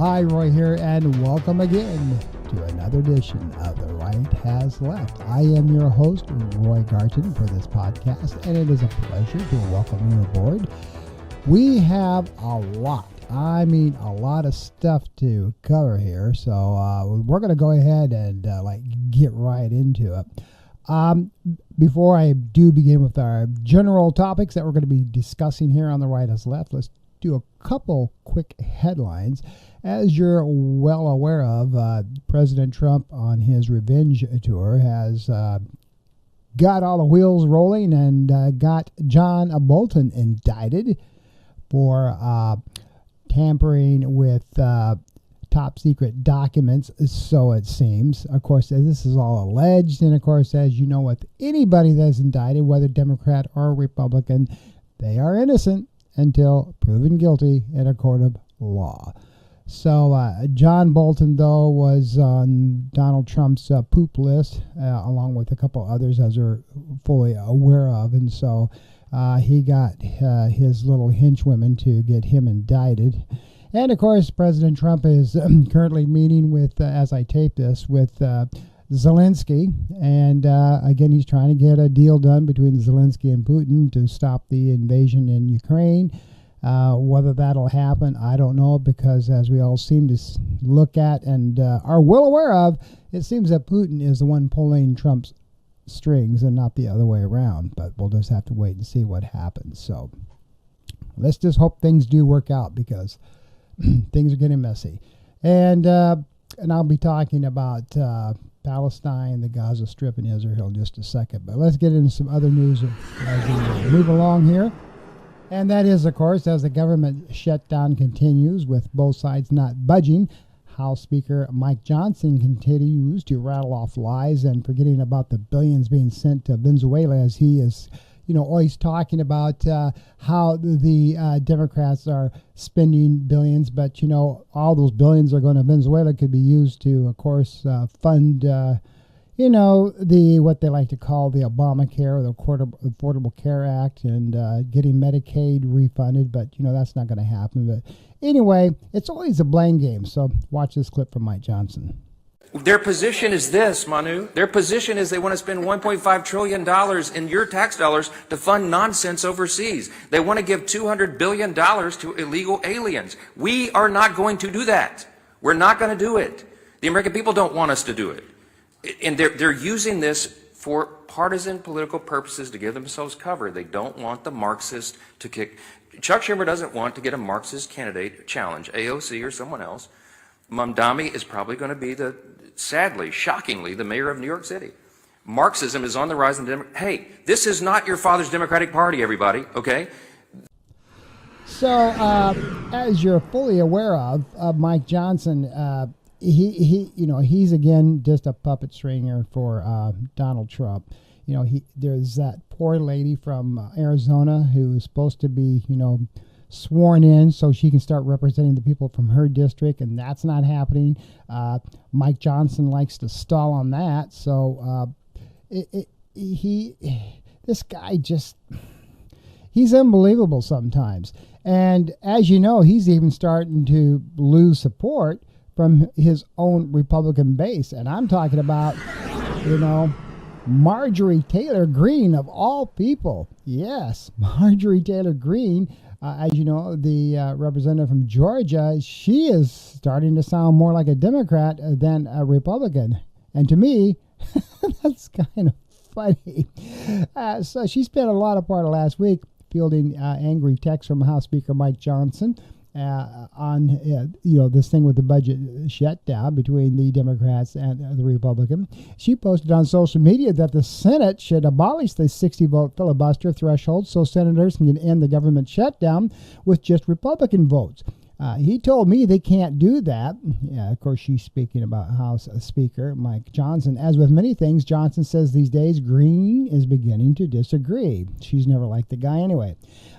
Hi, Roy here, and welcome again to another edition of The Right Has Left. I am your host, Roy Garton, for this podcast, and it is a pleasure to welcome you aboard. We have a lot of stuff to cover here, so we're going to go ahead and get right into it. Before I do begin with our general topics that we're going to be discussing here on The Right Has Left, let's do a couple quick headlines. As you're well aware of, President Trump on his revenge tour has got all the wheels rolling and got John Bolton indicted for tampering with top secret documents, so it seems. Of course, this is all alleged, and of course, as you know, with anybody that's indicted, whether Democrat or Republican, they are innocent until proven guilty in a court of law. So John Bolton, though, was on Donald Trump's poop list, along with a couple others, as we're fully aware of. And so he got his little henchwomen to get him indicted. And, of course, President Trump is currently meeting with, as I tape this, with Zelensky. And, again, he's trying to get a deal done between Zelensky and Putin to stop the invasion in Ukraine. Whether that'll happen, I don't know, because as we all seem to look at and are well aware of, it seems that Putin is the one pulling Trump's strings and not the other way around. But we'll just have to wait and see what happens. So let's just hope things do work out, because things are getting messy. And I'll be talking about Palestine, the Gaza Strip, and Israel in just a second. But let's get into some other news as we move along here. And that is, of course, as the government shutdown continues with both sides not budging, House Speaker Mike Johnson continues to rattle off lies and forgetting about the billions being sent to Venezuela, as he is, always talking about how the Democrats are spending billions. But, all those billions are going to Venezuela, could be used to, of course, fund what they like to call the Obamacare, or the Affordable Care Act, and getting Medicaid refunded. But, that's not going to happen. But anyway, it's always a blame game. So watch this clip from Mike Johnson. Their position is this, Manu. Their position is they want to spend $1.5 trillion in your tax dollars to fund nonsense overseas. They want to give $200 billion to illegal aliens. We are not going to do that. We're not going to do it. The American people don't want us to do it. And they're using this for partisan political purposes to give themselves cover. They don't want the Marxists to kick. Chuck Schumer doesn't want to get a Marxist candidate challenge, AOC or someone else. Mamdani is probably going to be sadly, shockingly, the mayor of New York City. Marxism is on the rise. Hey, this is not your father's Democratic Party, everybody, okay? So, as you're fully aware of, Mike Johnson, he's again just a puppet stringer for Donald Trump. There's that poor lady from Arizona who is supposed to be, sworn in so she can start representing the people from her district, and that's not happening. Mike Johnson likes to stall on that. So this guy he's unbelievable sometimes. And as you know, he's even starting to lose support from his own Republican base. And I'm talking about, Marjorie Taylor Greene, of all people. Yes, Marjorie Taylor Greene, as you know, the representative from Georgia, she is starting to sound more like a Democrat than a Republican. And to me, that's kind of funny. So she spent a lot of part of last week fielding angry texts from House Speaker Mike Johnson on this thing with the budget shutdown between the Democrats and the Republican. She posted on social media that the Senate should abolish the 60-vote filibuster threshold so senators can end the government shutdown with just Republican votes. He told me they can't do that. Yeah, of course, she's speaking about House Speaker Mike Johnson. As with many things, Johnson says these days Greene is beginning to disagree. She's never liked the guy anyway.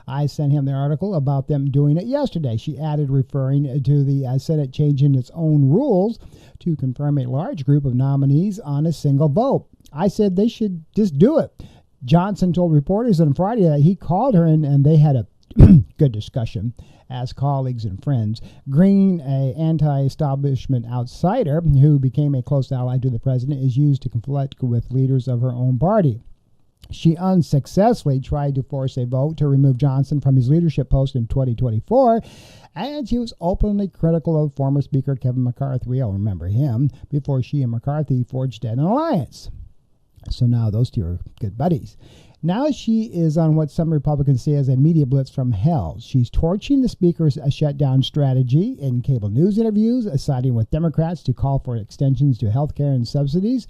I sent him the article about them doing it yesterday. She added, referring to the Senate changing its own rules to confirm a large group of nominees on a single vote. I said they should just do it. Johnson told reporters on Friday that he called her and they had a good discussion as colleagues and friends. Green, a anti-establishment outsider who became a close ally to the president, is used to conflict with leaders of her own party. She unsuccessfully tried to force a vote to remove Johnson from his leadership post in 2024, and she was openly critical of former Speaker Kevin McCarthy. We all remember him, before she and McCarthy forged an alliance. So now those two are good buddies. Now she is on what some Republicans see as a media blitz from hell. She's torching the Speaker's shutdown strategy in cable news interviews, siding with Democrats to call for extensions to health care and subsidies.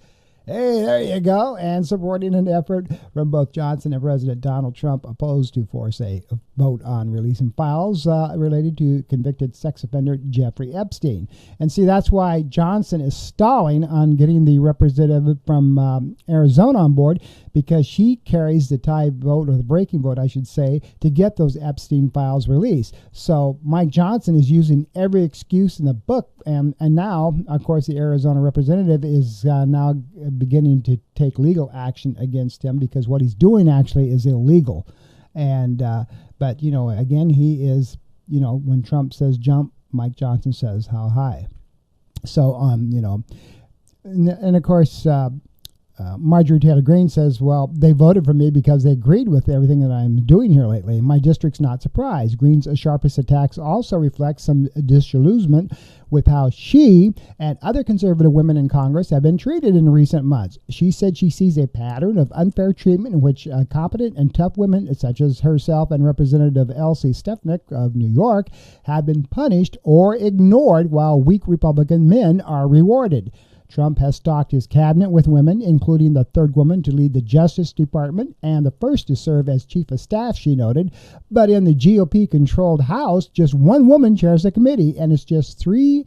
Hey, there you go. And supporting an effort from both Johnson and President Donald Trump opposed to force a vote on releasing files related to convicted sex offender Jeffrey Epstein. And see, that's why Johnson is stalling on getting the representative from Arizona on board, because she carries the tie vote, or the breaking vote, I should say, to get those Epstein files released. So Mike Johnson is using every excuse in the book. And now, of course, the Arizona representative is now beginning to take legal action against him, because what he's doing actually is illegal. And but, you know, again, he is, you know, when Trump says jump, Mike Johnson says how high. So, you know, and of course, Marjorie Taylor Greene says, well, they voted for me because they agreed with everything that I'm doing here lately. My district's not surprised. Greene's sharpest attacks also reflect some disillusionment with how she and other conservative women in Congress have been treated in recent months. She said she sees a pattern of unfair treatment in which competent and tough women, such as herself and Representative Elsie Stefanik of New York, have been punished or ignored, while weak Republican men are rewarded. Trump has stocked his cabinet with women, including the third woman to lead the Justice Department and the first to serve as chief of staff, she noted. But in the GOP-controlled House, just one woman chairs the committee, and it's just three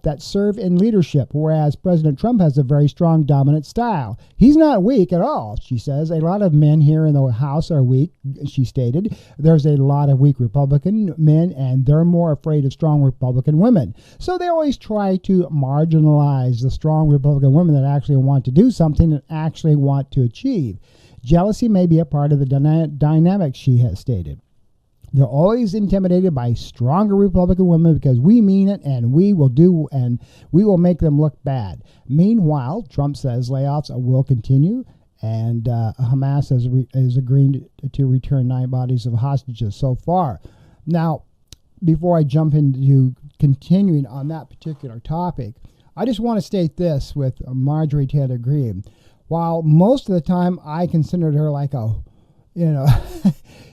that serve in leadership, whereas President Trump has a very strong dominant style. He's not weak at all, she says. A lot of men here in the House are weak, she stated. There's a lot of weak Republican men, and they're more afraid of strong Republican women. So they always try to marginalize the strong Republican women that actually want to do something and actually want to achieve. Jealousy may be a part of the dynamic, she has stated. They're always intimidated by stronger Republican women because we mean it, and we will make them look bad. Meanwhile, Trump says layoffs will continue, and Hamas is agreeing to return 9 bodies of hostages so far. Now, before I jump into continuing on that particular topic, I just want to state this with Marjorie Taylor Greene. While most of the time I considered her like a, you know,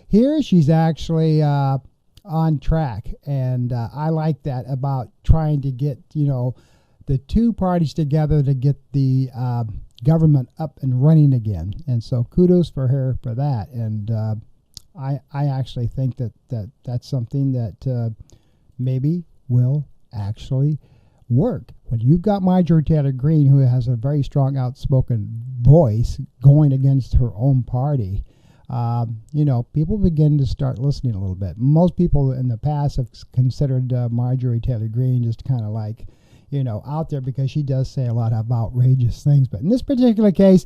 here she's actually on track, and I like that about trying to get, you know, the two parties together to get the government up and running again. And so kudos for her for that. And I actually think that's something that maybe will actually work. When you've got Marjorie Taylor Greene, who has a very strong, outspoken voice, going against her own party, you know, people begin to start listening a little bit. Most people in the past have considered Marjorie Taylor Greene just kind of like, you know, out there, because she does say a lot of outrageous things. But in this particular case,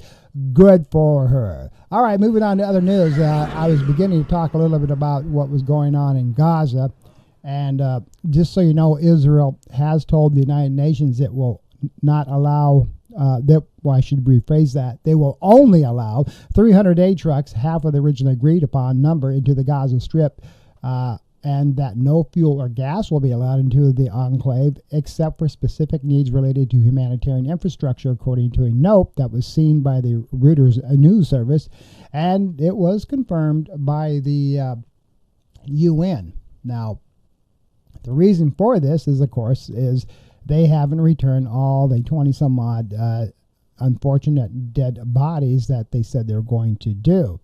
good for her. All right, moving on to other news. I was beginning to talk a little bit about what was going on in Gaza. And just so you know, Israel has told the United Nations it will not allow I should rephrase that. They will only allow 300 aid trucks, half of the originally agreed upon number, into the Gaza Strip, and that no fuel or gas will be allowed into the enclave except for specific needs related to humanitarian infrastructure, according to a note that was seen by the Reuters news service, and it was confirmed by the UN. Now, the reason for this is, of course, they haven't returned all the 20-some odd unfortunate dead bodies that they said they were going to do.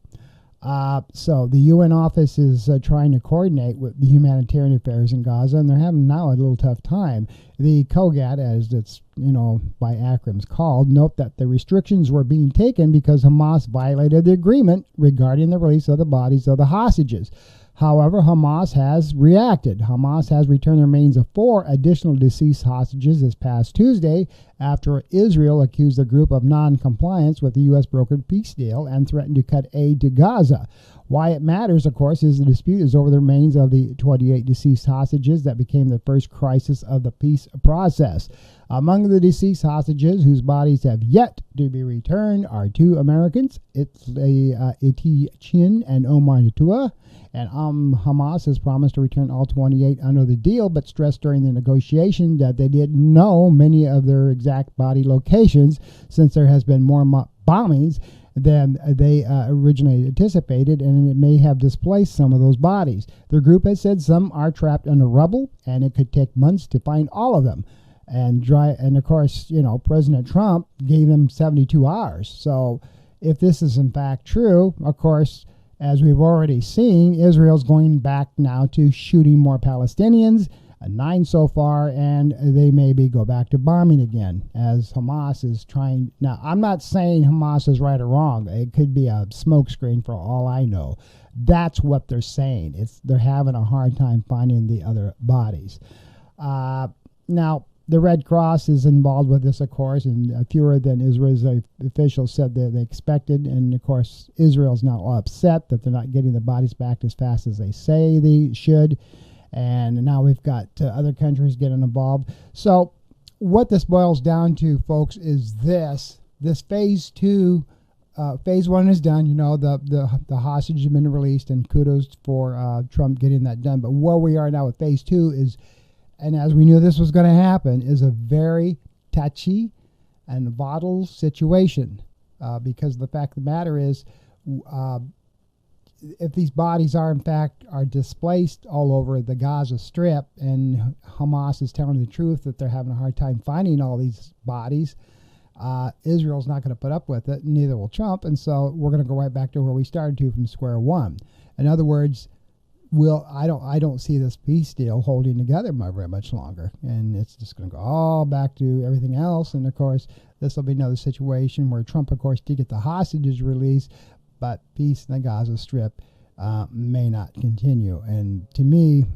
So the UN office is trying to coordinate with the humanitarian affairs in Gaza, and they're having now a little tough time. The COGAT, as it's, you know, by acronyms called, note that the restrictions were being taken because Hamas violated the agreement regarding the release of the bodies of the hostages. However, Hamas has reacted. Hamas has returned the remains of 4 additional deceased hostages this past Tuesday after Israel accused the group of non-compliance with the U.S. brokered peace deal and threatened to cut aid to Gaza. Why it matters, of course, is the dispute is over the remains of the 28 deceased hostages that became the first crisis of the peace process. Among the deceased hostages whose bodies have yet to be returned are 2 Americans, Iti Chin and Omar Natua, and Hamas has promised to return all 28 under the deal, but stressed during the negotiation that they didn't know many of their exact body locations since there has been more bombings than they originally anticipated, and it may have displaced some of those bodies. The group has said some are trapped under rubble, and it could take months to find all of them. And of course, President Trump gave them 72 hours. So if this is in fact true, of course, as we've already seen, Israel's going back now to shooting more Palestinians, 9 so far, and they maybe go back to bombing again as Hamas is trying. Now, I'm not saying Hamas is right or wrong. It could be a smokescreen for all I know. That's what they're saying. They're having a hard time finding the other bodies. Now, the Red Cross is involved with this, of course, and fewer than Israel's officials said that they expected. And, of course, Israel's now upset that they're not getting the bodies back as fast as they say they should. And now we've got other countries getting involved. So what this boils down to, folks, is this phase 2, phase 1 is done. The hostage has been released, and kudos for Trump getting that done. But where we are now with phase 2 is, and as we knew this was going to happen, is a very touchy and volatile situation because the fact of the matter is if these bodies are displaced all over the Gaza Strip, and Hamas is telling the truth that they're having a hard time finding all these bodies, Israel's not going to put up with it, neither will Trump, and so we're going to go right back to where we started to from square one. In other words, I don't see this peace deal holding together very much longer, and it's just going to go all back to everything else. And of course, this will be another situation where Trump, of course, did get the hostages released, but peace in the Gaza Strip may not continue. And to me,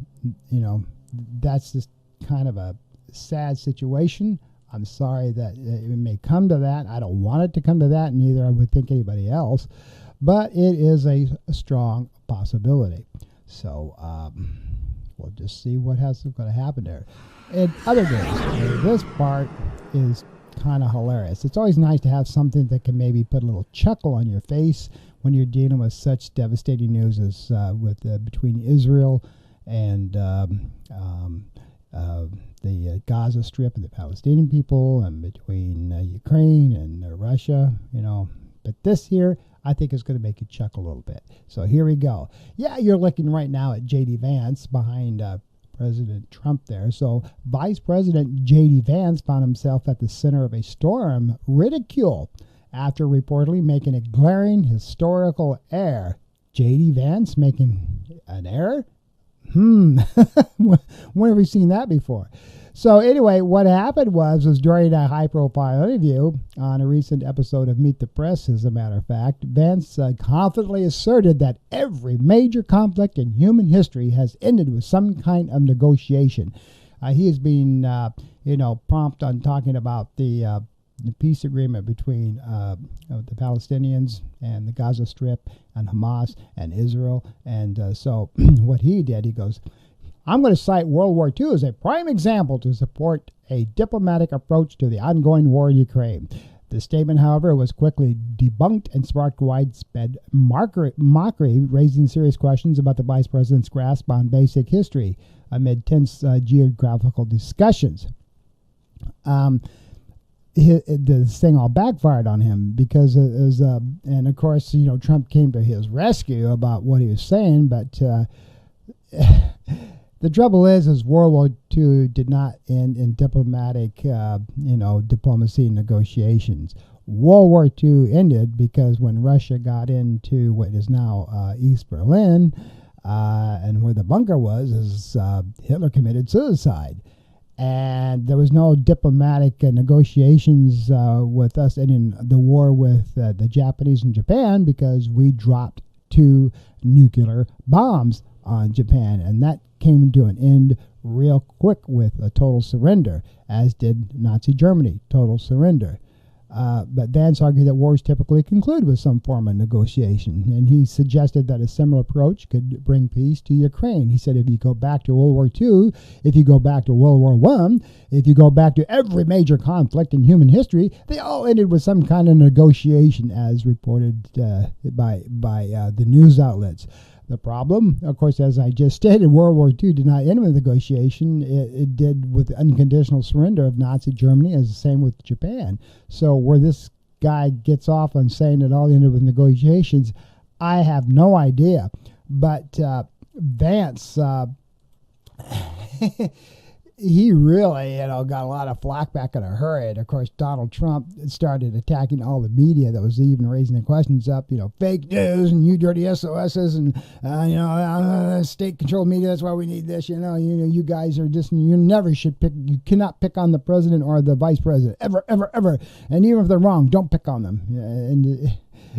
that's just kind of a sad situation. I'm sorry that it may come to that. I don't want it to come to that, neither I would think anybody else, but it is a strong possibility. So we'll just see what has going to happen there. In other news, this part is kind of hilarious. It's always nice to have something that can maybe put a little chuckle on your face when you're dealing with such devastating news as between Israel and the Gaza Strip and the Palestinian people, and between Ukraine and Russia, But this here, I think, is going to make you chuckle a little bit. So here we go. Yeah, you're looking right now at J.D. Vance behind President Trump there. So Vice President J.D. Vance found himself at the center of a storm ridicule after reportedly making a glaring historical error. J.D. Vance making an error? When have we seen that before? So anyway, what happened was during a high-profile interview on a recent episode of Meet the Press, as a matter of fact, Vance confidently asserted that every major conflict in human history has ended with some kind of negotiation. He is being, prompt on talking about the peace agreement between the Palestinians and the Gaza Strip and Hamas and Israel. And so what he did, he goes, I'm going to cite World War II as a prime example to support a diplomatic approach to the ongoing war in Ukraine. The statement, however, was quickly debunked and sparked widespread mockery, raising serious questions about the vice president's grasp on basic history amid tense geographical discussions. This thing all backfired on him because it was, and of course, Trump came to his rescue about what he was saying, but the trouble is World War II did not end in diplomatic, diplomacy and negotiations. World War II ended because when Russia got into what is now East Berlin, and where the bunker was, Hitler committed suicide. And there was no diplomatic negotiations with us ending the war with the Japanese and Japan because we dropped 2 nuclear bombs on Japan, and that came to an end real quick with a total surrender, as did Nazi Germany, total surrender. But Vance argued that wars typically conclude with some form of negotiation, and he suggested that a similar approach could bring peace to Ukraine. He said if you go back to World War II, if you go back to World War I, if you go back to every major conflict in human history, they all ended with some kind of negotiation, as reported by the news outlets. The problem, of course, as I just stated, World War II did not end with negotiation. It did with unconditional surrender of Nazi Germany, as the same with Japan. So where this guy gets off on saying it all ended with negotiations, I have no idea. But Vance, he really, got a lot of flack back in a hurry. And of course, Donald Trump started attacking all the media that was even raising the questions up, fake news and you dirty SOSs and, state-controlled media. That's why we need this. You guys are just, you never should pick, you cannot pick on the president or the vice president, ever, ever, ever. And even if they're wrong, don't pick on them. And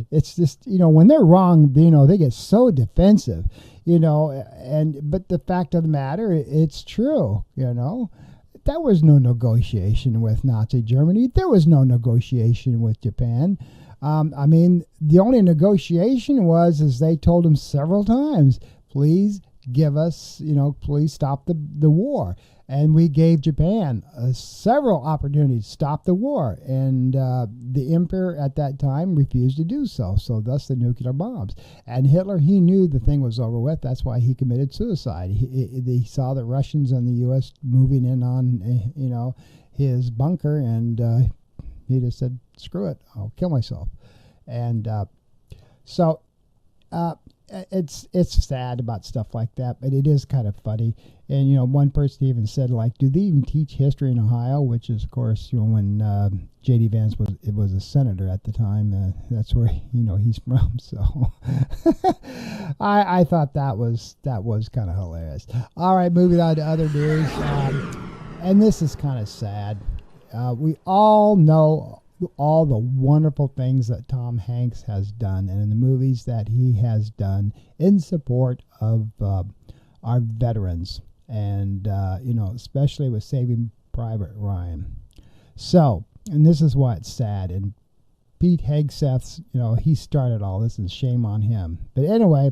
it's just, when they're wrong, they get so defensive. But the fact of the matter, it's true, There was no negotiation with Nazi Germany. There was no negotiation with Japan. The only negotiation is they told him several times, please give us, please stop the war. And we gave Japan several opportunities to stop the war. And the emperor at that time refused to do so. So thus the nuclear bombs. And Hitler, he knew the thing was over with. That's why he committed suicide. He saw the Russians and the U.S. moving in on, his bunker. And he just said, screw it, I'll kill myself. And it's sad about stuff like that, but it is kind of funny. And, one person even said, do they even teach history in Ohio? Which is, of course, when J.D. Vance was a senator at the time. That's where, he's from. So I thought that was kind of hilarious. All right, moving on to other news. And this is kind of sad. We all know all the wonderful things that Tom Hanks has done and in the movies that he has done in support of our veterans and, especially with Saving Private Ryan. So, and this is why it's sad. And Pete Hegseth's, he started all this and shame on him. But anyway,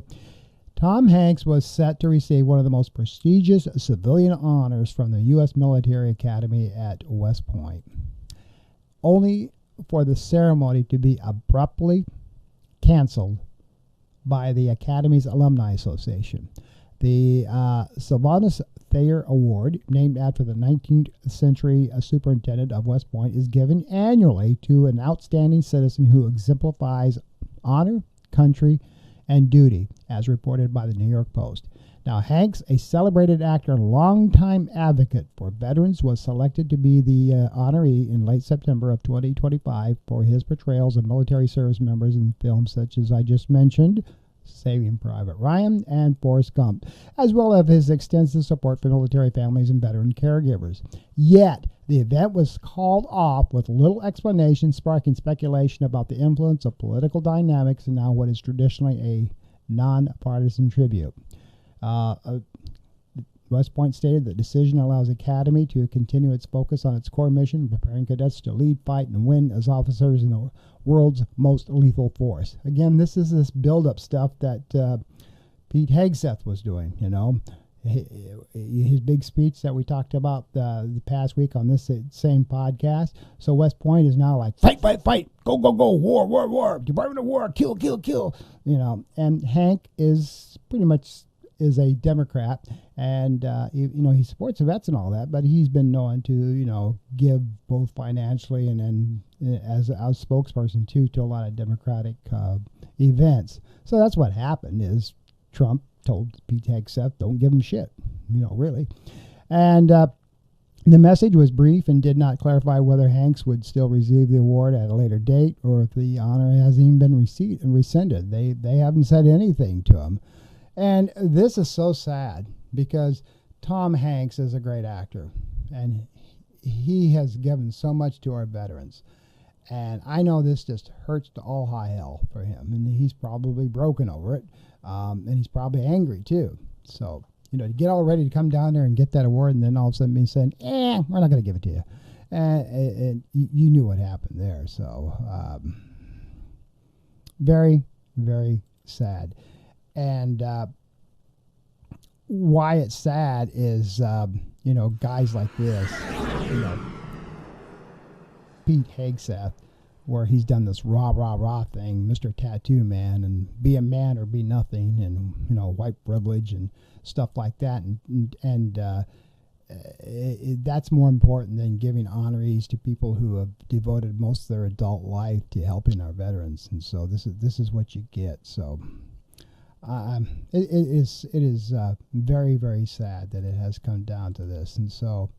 Tom Hanks was set to receive one of the most prestigious civilian honors from the U.S. Military Academy at West Point, only for the ceremony to be abruptly canceled by the Academy's Alumni Association. The Sylvanus Thayer Award, named after the 19th century superintendent of West Point, is given annually to an outstanding citizen who exemplifies honor, country, and duty, as reported by the New York Post. Now, Hanks, a celebrated actor and longtime advocate for veterans, was selected to be the honoree in late September of 2025 for his portrayals of military service members in films such as I just mentioned, Saving Private Ryan and Forrest Gump, as well as his extensive support for military families and veteran caregivers. Yet, the event was called off with little explanation, sparking speculation about the influence of political dynamics and now what is traditionally a nonpartisan tribute. West Point stated the decision allows Academy to continue its focus on its core mission, preparing cadets to lead, fight, and win as officers in the world's most lethal force. Again, this is this build-up stuff that Pete Hegseth was doing, his big speech that we talked about the past week on this same podcast. So West Point is now like, fight, fight, fight, go, go, go, war, war, war, Department of War, kill, kill, kill, and Hank is pretty much is a Democrat, and he supports the vets and all that, but he's been known to give both financially and as a spokesperson too to a lot of Democratic events. So that's what happened is Trump told Pete Hegseth, don't give him shit, really. And the message was brief and did not clarify whether Hanks would still receive the award at a later date or if the honor hasn't even been rescinded. They haven't said anything to him. And this is so sad because Tom Hanks is a great actor and he has given so much to our veterans. And I know this just hurts to all high hell for him. And he's probably broken over it. And he's probably angry too. So, to get all ready to come down there and get that award and then all of a sudden be saying, we're not going to give it to you. And you knew what happened there. So very, very sad. And why it's sad is, guys like this, Pete Hegseth, where he's done this rah thing, Mr. Tattoo Man, and be a man or be nothing, and white privilege and stuff like that, and that's more important than giving honorees to people who have devoted most of their adult life to helping our veterans. And so this is what you get. So it is very, very sad that it has come down to this. And so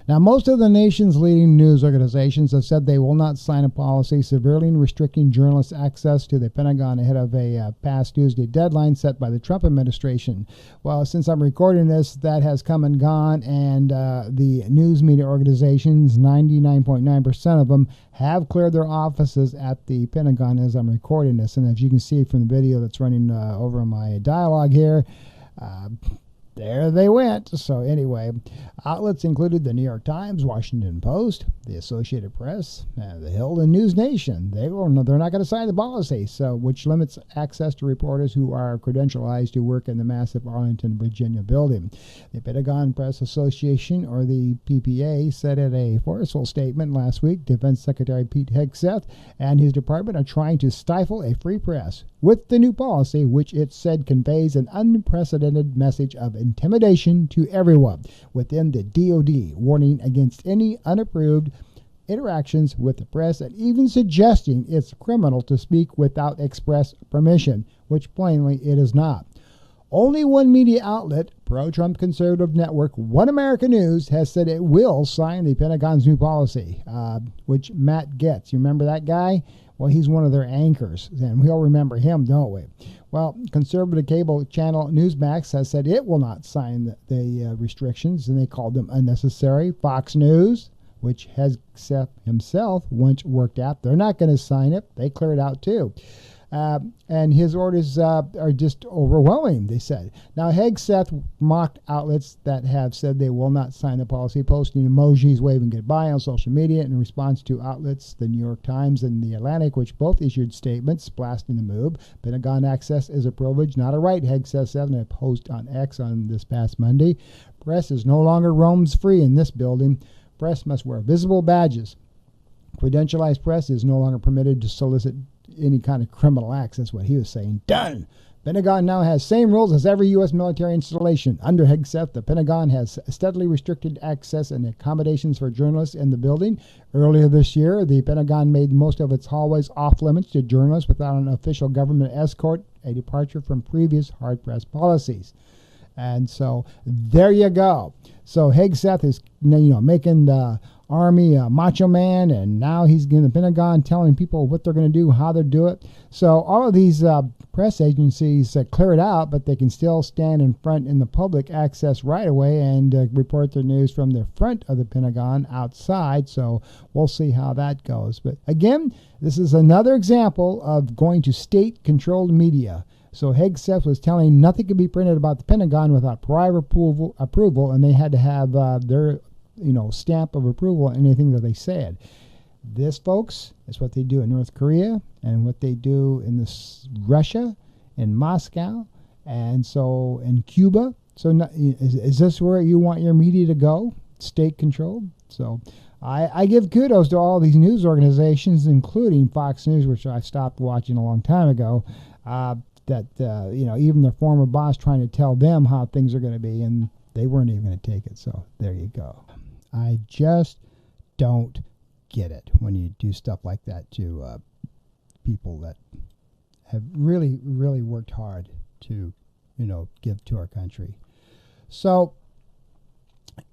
now, most of the nation's leading news organizations have said they will not sign a policy severely restricting journalists' access to the Pentagon ahead of a past Tuesday deadline set by the Trump administration. Well, since I'm recording this, that has come and gone, and the news media organizations, 99.9% of them, have cleared their offices at the Pentagon as I'm recording this. And as you can see from the video that's running over on my dialogue here, there they went. So anyway, outlets included the New York Times, Washington Post, the Associated Press, the Hill, and News Nation. They're not going to sign the policy, so which limits access to reporters who are credentialized to work in the massive Arlington, Virginia building. The Pentagon Press Association, or the PPA, said in a forceful statement last week, Defense Secretary Pete Hegseth and his department are trying to stifle a free press with the new policy, which it said conveys an unprecedented message of intimidation to everyone within the DoD, warning against any unapproved interactions with the press and even suggesting it's criminal to speak without express permission, which plainly it is not. Only one media outlet, pro-Trump conservative network One America News, has said it will sign the Pentagon's new policy, which Matt Gaetz, you remember that guy? Well, he's one of their anchors, and we all remember him, don't we? Well, conservative cable channel Newsmax has said it will not sign the restrictions, and they called them unnecessary. Fox News, which Hegseth himself once worked at, they're not going to sign it. They clear it out too. And his orders are just overwhelming, they said. Now, Hegseth mocked outlets that have said they will not sign the policy, posting emojis waving goodbye on social media in response to outlets, the New York Times and The Atlantic, which both issued statements blasting the move. Pentagon access is a privilege, not a right, Hegseth said in a post on X on this past Monday. Press is no longer roams free in this building. Press must wear visible badges. Credentialized press is no longer permitted to solicit any kind of criminal acts. That's what he was saying. Done. Pentagon now has same rules as every U.S. military installation. Under Hegseth, the Pentagon has steadily restricted access and accommodations for journalists in the building. Earlier this year, the Pentagon made most of its hallways off limits to journalists without an official government escort, a departure from previous hard-pressed policies. And so there you go. So Hegseth is, making the Army macho man, and now he's in the Pentagon telling people what they're going to do, how they do it. So all of these press agencies clear it out, but they can still stand in front in the public access right away and report their news from the front of the Pentagon outside. So we'll see how that goes. But again, this is another example of going to state-controlled media. So Hegseth was telling nothing could be printed about the Pentagon without prior approval, and they had to have their stamp of approval on anything that they said. This, folks, is what they do in North Korea and what they do in Russia, in Moscow, and so in Cuba. So is this where you want your media to go? State-controlled? So I give kudos to all these news organizations, including Fox News, which I stopped watching a long time ago, even their former boss trying to tell them how things are going to be, and they weren't even going to take it. So there you go. I just don't get it when you do stuff like that to people that have really, really worked hard to, give to our country. So,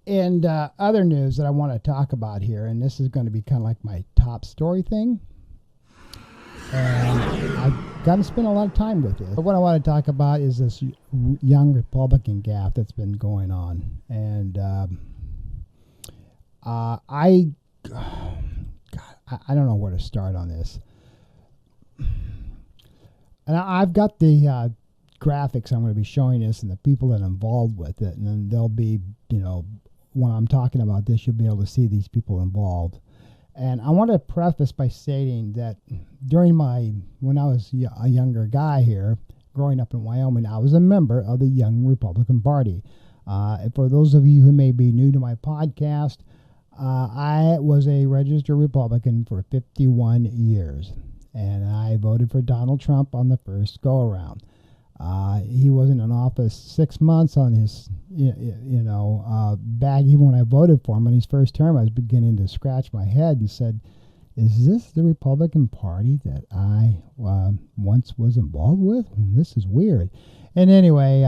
and other news that I want to talk about here, and this is going to be kind of like my top story thing, and I've got to spend a lot of time with it. But what I want to talk about is this young Republican gaffe that's been going on, and I don't know where to start on this. And I've got the graphics I'm going to be showing this and the people that are involved with it, and then there'll be, when I'm talking about this, you'll be able to see these people involved. And I want to preface by stating that when I was a younger guy here, growing up in Wyoming, I was a member of the Young Republican Party. For those of you who may be new to my podcast, I was a registered Republican for 51 years, and I voted for Donald Trump on the first go-around. He wasn't in office 6 months on his, back. Even when I voted for him on his first term, I was beginning to scratch my head and said, is this the Republican Party that I once was involved with? This is weird. And anyway,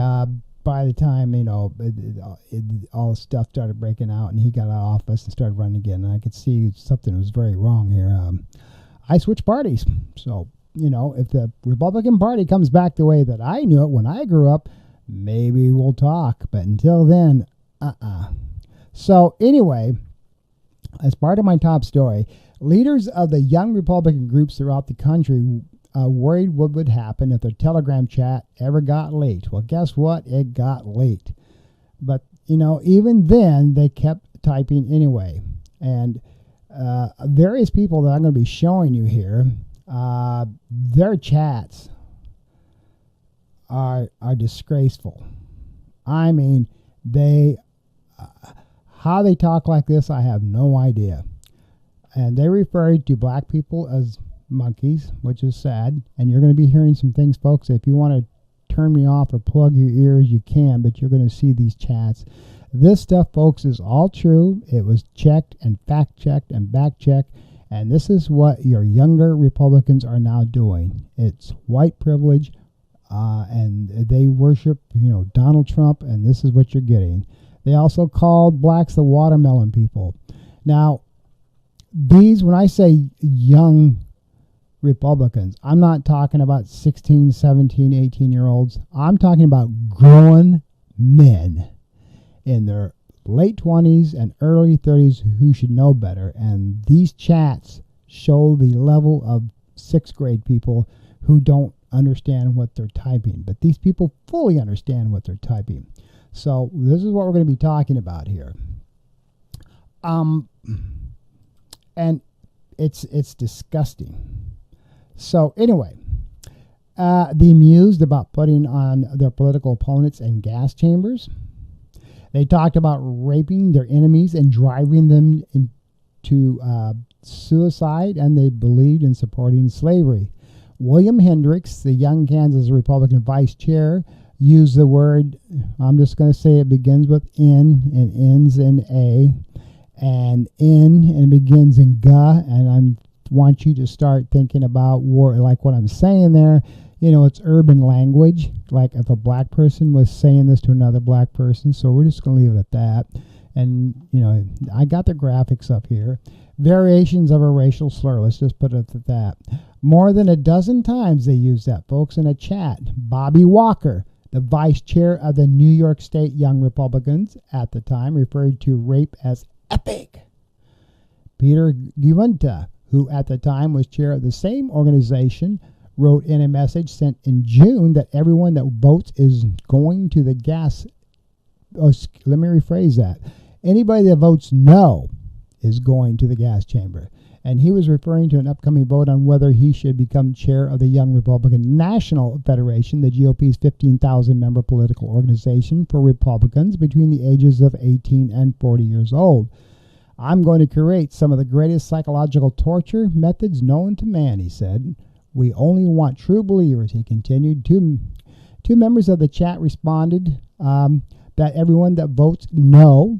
by the time, all the stuff started breaking out and he got out of office and started running again, and I could see something was very wrong here. I switched parties. So, if the Republican Party comes back the way that I knew it when I grew up, maybe we'll talk. But until then, So anyway, as part of my top story, leaders of the young Republican groups throughout the country worried what would happen if their Telegram chat ever got leaked. Well, guess what? It got leaked. But, even then, they kept typing anyway. And various people that I'm going to be showing you here, their chats are disgraceful. I mean, how they talk like this, I have no idea. And they referred to black people as monkeys, which is sad. And you're going to be hearing some things, folks. If you want to turn me off or plug your ears, you can, but you're going to see these chats. This stuff, folks, is all true. It was checked and fact-checked and back-checked. And this is what your younger Republicans are now doing. It's white privilege, and they worship, Donald Trump, and this is what you're getting. They also called blacks the watermelon people. Now, when I say young Republicans, I'm not talking about 16, 17, 18-year-olds. I'm talking about grown men in their late 20s and early 30s who should know better. And these chats show the level of 6th grade people who don't understand what they're typing. But these people fully understand what they're typing. So this is what we're going to be talking about here. And it's disgusting. So anyway, they mused about putting on their political opponents in gas chambers. They talked about raping their enemies and driving them into suicide, and they believed in supporting slavery. William Hendricks, the young Kansas Republican vice chair, used the word, I'm just going to say it begins with N and ends in A, and N and begins in G, and I want you to start thinking about like what I'm saying there. It's urban language, like if a black person was saying this to another black person. So we're just going to leave it at that. And, I got the graphics up here. Variations of a racial slur. Let's just put it at that. More than a dozen times they used that, folks, in a chat. Bobby Walker, the vice chair of the New York State Young Republicans at the time, referred to rape as epic. Peter Giunta, who at the time was chair of the same organization, wrote in a message sent in June that everyone that votes is going to the gas. Let me rephrase that. Anybody that votes no is going to the gas chamber. And he was referring to an upcoming vote on whether he should become chair of the Young Republican National Federation, the GOP's 15,000-member political organization for Republicans between the ages of 18 and 40 years old. I'm going to create some of the greatest psychological torture methods known to man, he said. We only want true believers, he continued. Two members of the chat responded that everyone that votes no,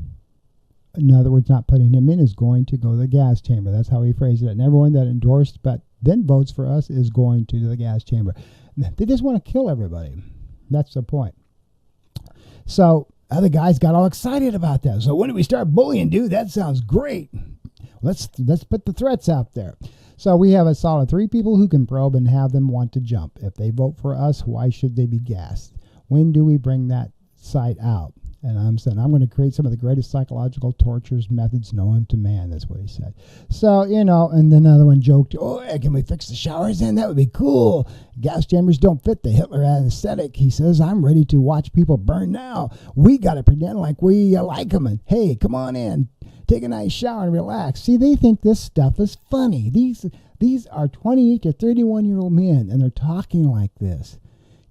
in other words, not putting him in, is going to go to the gas chamber. That's how he phrased it. And everyone that endorsed but then votes for us is going to the gas chamber. They just want to kill everybody. That's the point. So other guys got all excited about that. So when do we start bullying, dude? That sounds great. Let's put the threats out there. So we have a solid 3 people who can probe and have them want to jump. If they vote for us, why should they be gassed? When do we bring that site out? And I'm saying, I'm going to create some of the greatest psychological tortures methods known to man. That's what he said. So, and then another one joked, oh, can we fix the showers in? That would be cool. Gas chambers don't fit the Hitler aesthetic. He says, I'm ready to watch people burn now. We got to pretend like we like them. And hey, come on in. Take a nice shower and relax. See, they think this stuff is funny. These are 28 to 31-year-old men, and they're talking like this.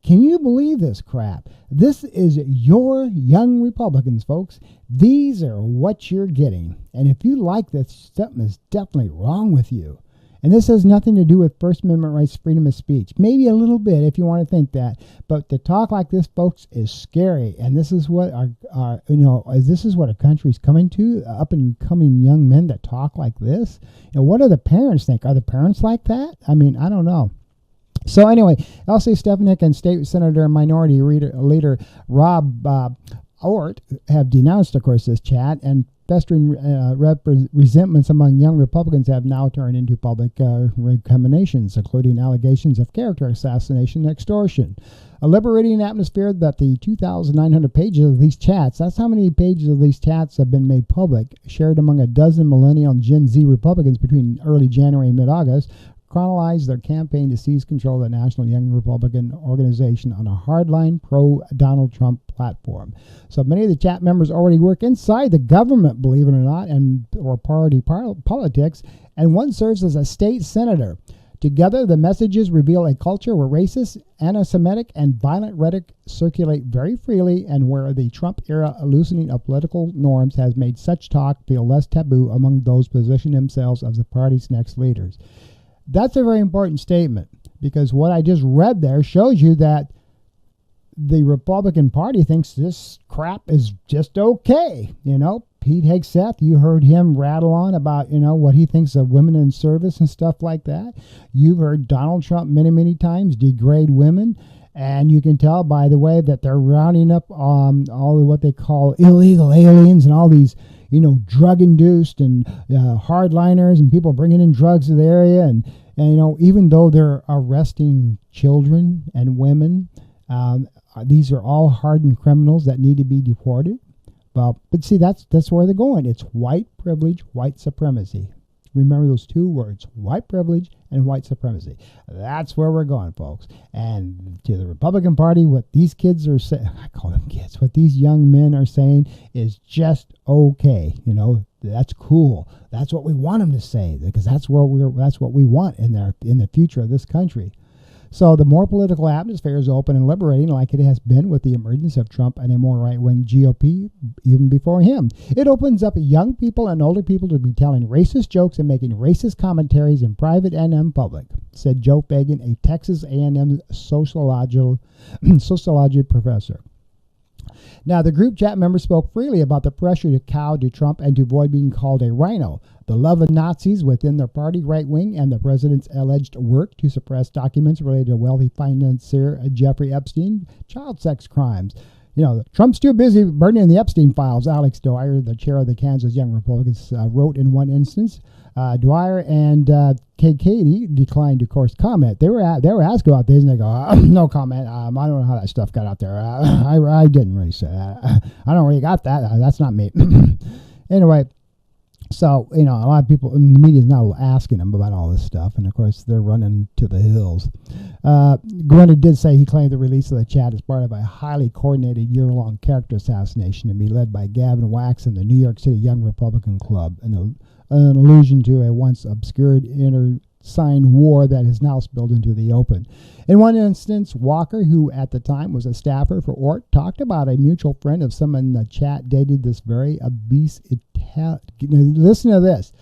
Can you believe this crap? This is your young Republicans, folks. These are what you're getting. And if you like this, something is definitely wrong with you. And this has nothing to do with First Amendment rights, freedom of speech. Maybe a little bit if you want to think that. But to talk like this, folks, is scary. And this is what this is what our country's coming to, up and coming young men that talk like this. What do the parents think? Are the parents like that? I mean, I don't know. So anyway, Elsie Stefanik and State Senator Minority Leader Rob Ortt have denounced, of course, this chat, and festering resentments among young Republicans have now turned into public recriminations, including allegations of character assassination and extortion. A liberating atmosphere that the 2,900 pages of these chats, that's how many pages of these chats have been made public, shared among a dozen millennial and Gen Z Republicans between early January and mid-August, chronicled their campaign to seize control of the National Young Republican Organization on a hardline pro-Donald Trump platform. So many of the chat members already work inside the government, believe it or not, or party politics, and one serves as a state senator. Together, the messages reveal a culture where racist, anti-Semitic, and violent rhetoric circulate very freely, and where the Trump-era loosening of political norms has made such talk feel less taboo among those positioning themselves as the party's next leaders. That's a very important statement, because what I just read there shows you that the Republican Party thinks this crap is just okay. Pete Hegseth, you heard him rattle on about, what he thinks of women in service and stuff like that. You've heard Donald Trump many, many times degrade women. And you can tell by the way that they're rounding up all of what they call illegal aliens and all these, drug-induced and hardliners and people bringing in drugs to the area. And even though they're arresting children and women, these are all hardened criminals that need to be deported. Well, but see, that's where they're going. It's white privilege, white supremacy. Remember those two words, white privilege and white supremacy. That's where we're going, folks. And to the Republican Party, what these kids are saying, I call them kids, what these young men are saying is just okay. That's cool. That's what we want them to say, because that's what we want in the future of this country. So the more political atmosphere is open and liberating, like it has been with the emergence of Trump and a more right-wing GOP even before him. It opens up young people and older people to be telling racist jokes and making racist commentaries in private and in public, said Joe Fagan, a Texas A&M sociology professor. Now, the group chat members spoke freely about the pressure to cow to Trump and to avoid being called a rhino, the love of Nazis within their party right wing, and the president's alleged work to suppress documents related to wealthy financier Jeffrey Epstein child sex crimes. Trump's too busy burning the Epstein files, Alex Dwyer, the chair of the Kansas Young Republicans, wrote in one instance. Dwyer and Katie declined to, of course, comment. They were asked about this, and they go, no comment. I don't know how that stuff got out there. I didn't really say that. I don't really got that. That's not me. Anyway, so, a lot of people in the media is now asking him about all this stuff, and of course, they're running to the hills. Gwyneth did say he claimed the release of the chat as part of a highly coordinated year-long character assassination to be led by Gavin Wax and the New York City Young Republican Club, an allusion to a once obscured sign war that has now spilled into the open. In one instance, Walker, who at the time was a staffer for Ortt, talked about a mutual friend of someone in the chat dated this very obese listen to this.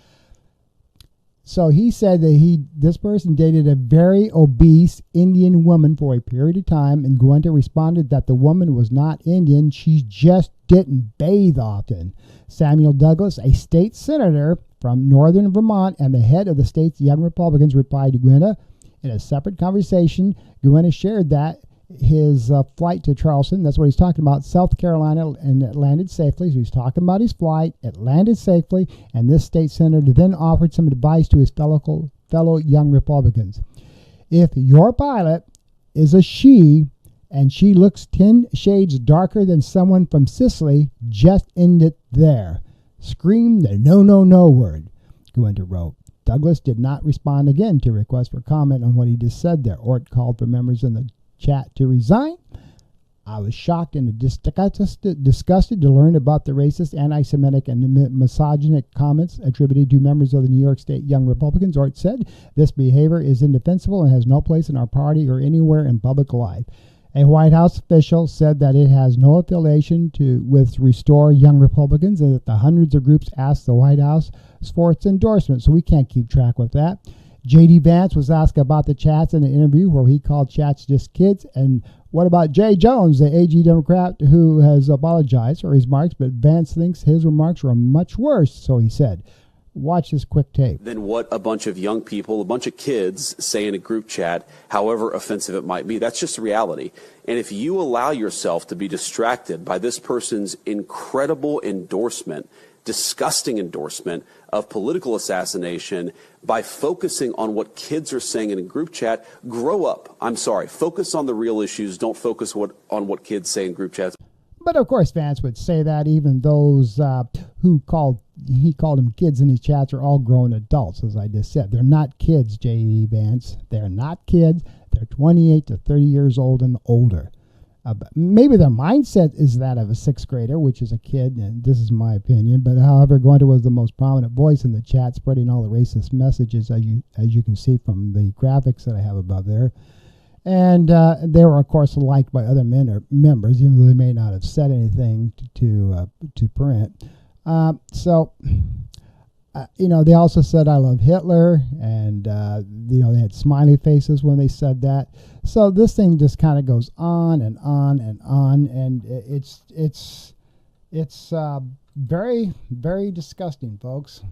So he said that this person dated a very obese Indian woman for a period of time, and Gwenta responded that the woman was not Indian, she just didn't bathe often. Samuel Douglas, a state senator from northern Vermont and the head of the state's Young Republicans, replied to Gwenta. In a separate conversation, Gwenta shared that his flight to Charleston, that's what he's talking about, South Carolina, and it landed safely. So he's talking about his flight. It landed safely, and this state senator then offered some advice to his fellow young Republicans. If your pilot is a she and she looks 10 shades darker than someone from Sicily, just ended there. Scream the no, no, no word, Gwenda wrote. Douglas did not respond again to requests for comment on what he just said there. Ort called for members in the chat to resign. I was shocked and disgusted to learn about the racist, anti-Semitic, and misogynic comments attributed to members of the New York State Young Republicans. Ort said, this behavior is indefensible and has no place in our party or anywhere in public life. A White House official said that it has no affiliation with Restore Young Republicans and that the hundreds of groups asked the White House for its endorsement, so we can't keep track with that. J.D. Vance was asked about the chats in an interview where he called chats just kids. And what about Jay Jones, the AG Democrat, who has apologized for his remarks, but Vance thinks his remarks were much worse, so he said. Watch this quick tape. Than what a bunch of young people, a bunch of kids say in a group chat, however offensive it might be. That's just the reality. And if you allow yourself to be distracted by this person's incredible endorsement, disgusting endorsement of political assassination by focusing on what kids are saying in a group chat, grow up. I'm sorry. Focus on the real issues. Don't focus on what kids say in group chats. But of course, Vance would say that even those he called them kids in his chats are all grown adults, as I just said. They're not kids, J.D. Vance. They're not kids. They're 28 to 30 years old and older. Maybe their mindset is that of a sixth grader, which is a kid, and this is my opinion. But however, Gwenda was the most prominent voice in the chat, spreading all the racist messages, as you can see from the graphics that I have above there. And they were, of course, liked by other members, even though they may not have said anything to print. They also said, I love Hitler, and, they had smiley faces when they said that. So this thing just kind of goes on and on and on, and it's very, very disgusting, folks.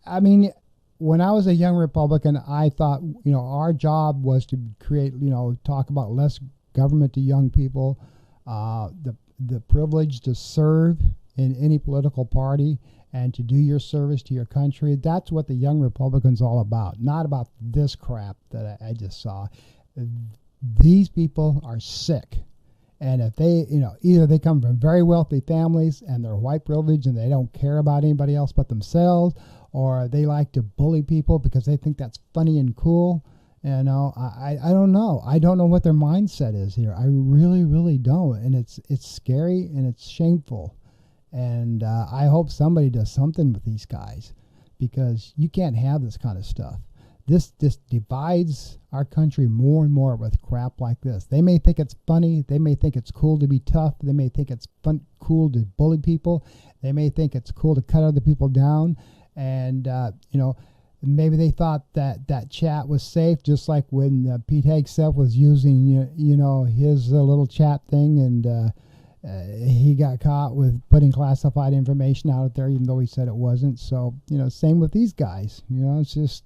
I mean, when I was a young Republican, I thought, our job was to create, talk about less government to young people, the privilege to serve in any political party and to do your service to your country. That's what the young Republicans all about, not about this crap that I just saw. These people are sick. And if they, either they come from very wealthy families and they're white privileged and they don't care about anybody else but themselves, or they like to bully people because they think that's funny and cool. I don't know. I don't know what their mindset is here. I really, really don't. And it's scary and it's shameful. And I hope somebody does something with these guys, because you can't have this kind of stuff. This divides our country more and more with crap like this. They may think it's funny. They may think it's cool to be tough. They may think it's cool to bully people. They may think it's cool to cut other people down. And, maybe they thought that chat was safe, just like when Pete Hegseth was using, his little chat thing, and he got caught with putting classified information out there, even though he said it wasn't. So, same with these guys. It's just,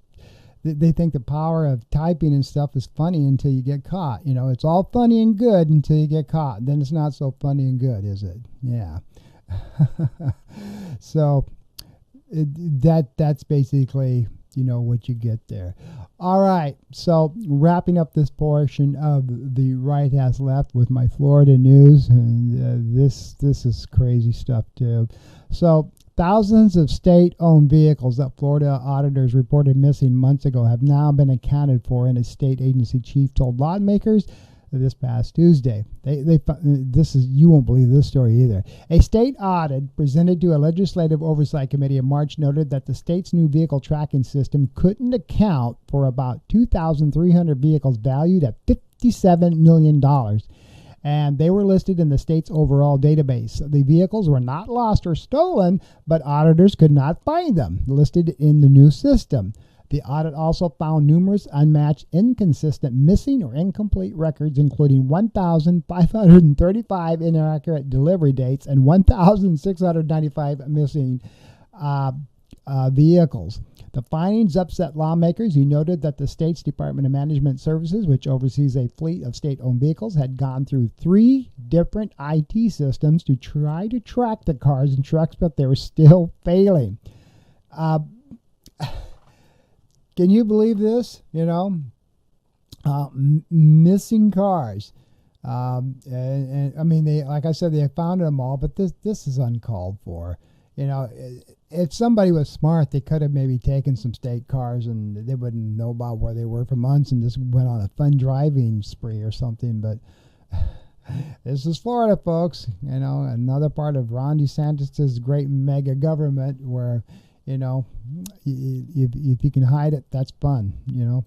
they think the power of typing and stuff is funny until you get caught. It's all funny and good until you get caught. Then it's not so funny and good, is it? Yeah. So that's basically, what you get there. All right. So wrapping up this portion of the Right Has Left with my Florida news. And this is crazy stuff too. So thousands of state-owned vehicles that Florida auditors reported missing months ago have now been accounted for, and a state agency chief told lawmakers this past Tuesday. You won't believe this story either. A state audit presented to a legislative oversight committee in March noted that the state's new vehicle tracking system couldn't account for about 2,300 vehicles valued at $57 million. And they were listed in the state's overall database. The vehicles were not lost or stolen, but auditors could not find them listed in the new system. The audit also found numerous unmatched, inconsistent, missing, or incomplete records, including 1,535 inaccurate delivery dates and 1,695 missing vehicles. The findings upset lawmakers who noted that the state's Department of Management Services, which oversees a fleet of state-owned vehicles, had gone through 3 different IT systems to try to track the cars and trucks, but they were still failing. Can you believe this? Missing cars. And I mean, they, like I said, they found them all, but this is uncalled for. You know, if somebody was smart, they could have maybe taken some state cars and they wouldn't know about where they were for months and just went on a fun driving spree or something. But this is Florida, folks. You know, another part of Ron DeSantis' great mega government where, you know, if you can hide it, that's fun, you know.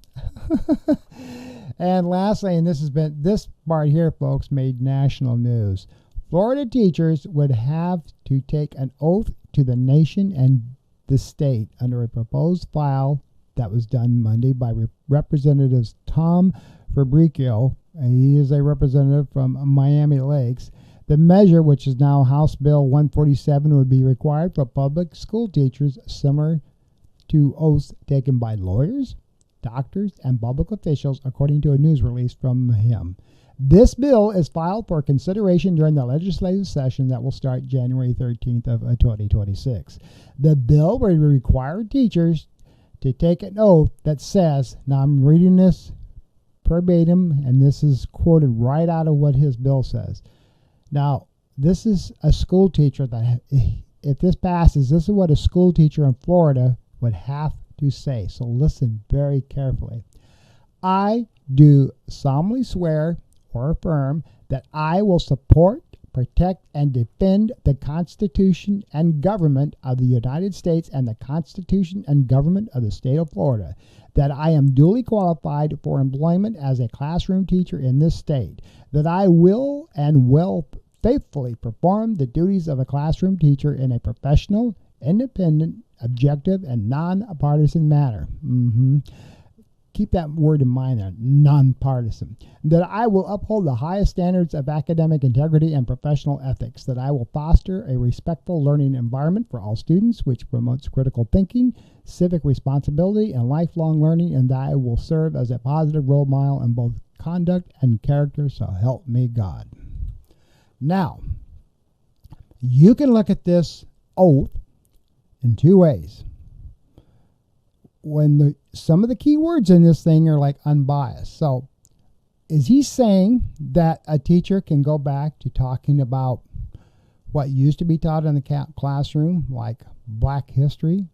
And lastly, and this part here, folks, made national news. Florida teachers would have to take an oath to the nation and the state under a proposed file that was done Monday by Representatives Tome. He is a representative from Miami Lakes. The measure, which is now House Bill 147, would be required for public school teachers, similar to oaths taken by lawyers, doctors, and public officials, according to a news release from him. This bill is filed for consideration during the legislative session that will start January 13th of 2026. The bill will require teachers to take an oath that says, now I'm reading this verbatim, and this is quoted right out of what his bill says. Now, this is a school teacher that, if this passes, this is what a school teacher in Florida would have to say. So listen very carefully. I do solemnly swear or affirm that I will support, protect, and defend the Constitution and government of the United States and the Constitution and government of the state of Florida, that I am duly qualified for employment as a classroom teacher in this state, that I will and will faithfully perform the duties of a classroom teacher in a professional, independent, objective, and nonpartisan manner. Keep that word in mind there, nonpartisan. That I will uphold the highest standards of academic integrity and professional ethics. That I will foster a respectful learning environment for all students, which promotes critical thinking, civic responsibility, and lifelong learning. And that I will serve as a positive role model in both conduct and character, so help me God. Now, you can look at this oath in two ways. When some of the key words in this thing are like unbiased. So is he saying that a teacher can go back to talking about what used to be taught in the classroom, like Black history,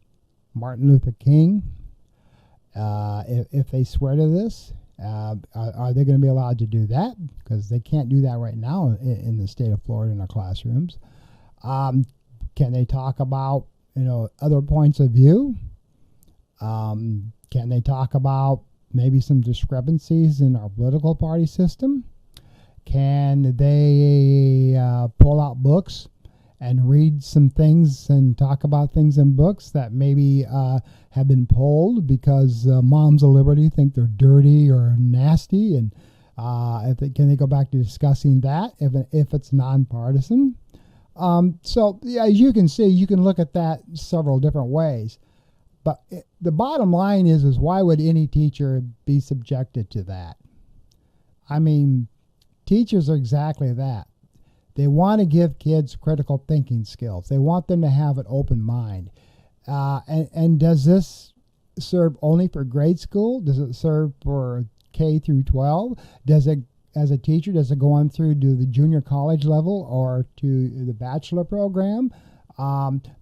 Martin Luther King? If they swear to this, are they going to be allowed to do that? Because they can't do that right now in the state of Florida in our classrooms. Can they talk about, other points of view? Can they talk about maybe some discrepancies in our political party system? Can they pull out books and read some things and talk about things in books that maybe have been pulled because moms of liberty think they're dirty or nasty? And can they go back to discussing that if it's nonpartisan? So yeah, as you can see, you can look at that several different ways. But the bottom line is why would any teacher be subjected to that? I mean, teachers are exactly that. They want to give kids critical thinking skills. They want them to have an open mind. And does this serve only for grade school? Does it serve for K through 12? Does it, as a teacher, does it go on through to the junior college level or to the bachelor program?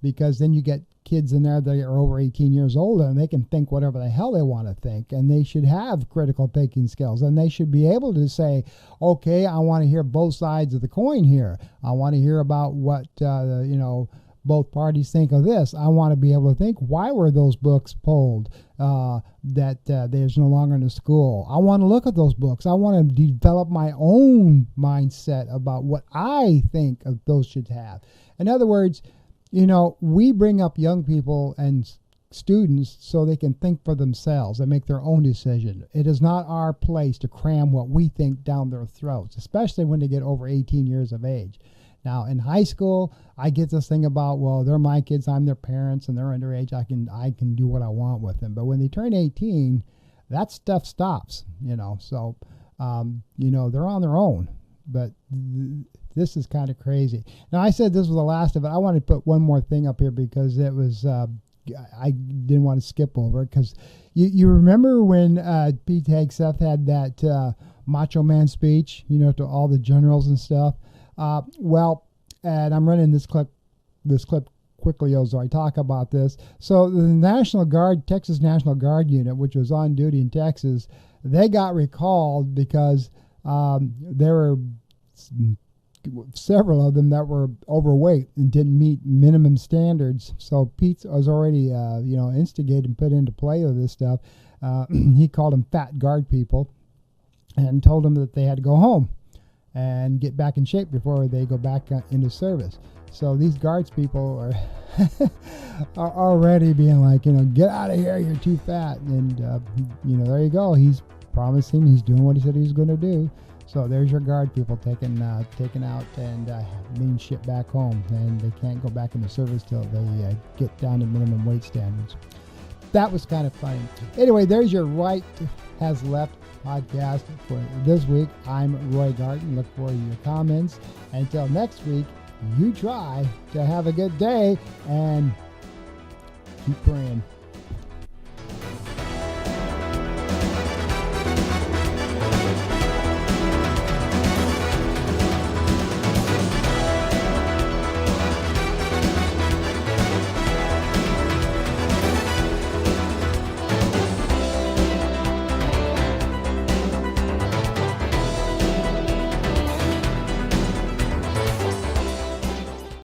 Because then you get kids in there that are over 18 years old and they can think whatever the hell they want to think, and they should have critical thinking skills, and they should be able to say, okay, I want to hear both sides of the coin here. I want to hear about what both parties think of this. I want to be able to think, why were those books pulled that there's no longer in the school? I want to look at those books. I want to develop my own mindset about what I think of those should have. In other words, we bring up young people and students so they can think for themselves and make their own decision. It is not our place to cram what we think down their throats, especially when they get over 18 years of age. Now, in high school, I get this thing about, well, they're my kids, I'm their parents, and they're underage. I can do what I want with them. But when they turn 18, that stuff stops, So, they're on their own. But this is kind of crazy. Now, I said this was the last of it. I wanted to put one more thing up here because it was, I didn't want to skip over it because, You remember when Pete Hegseth had that Macho Man speech, to all the generals and stuff? And I'm running this clip quickly as I talk about this. So the National Guard, Texas National Guard unit, which was on duty in Texas, they got recalled because there were several of them that were overweight and didn't meet minimum standards. So Pete was already, instigated and put into play of this stuff. He called them fat guard people and told them that they had to go home and get back in shape before they go back into service. So these guards people are already being like, get out of here, you're too fat. And, there you go. He's promising, he's doing what he said he was going to do. So there's your guard people taken out and being shipped back home. And they can't go back into service till they get down to minimum weight standards. That was kind of funny. Anyway, there's your Right Has Left podcast for this week. I'm Roy Garten. Look forward to your comments. Until next week, you try to have a good day and keep praying.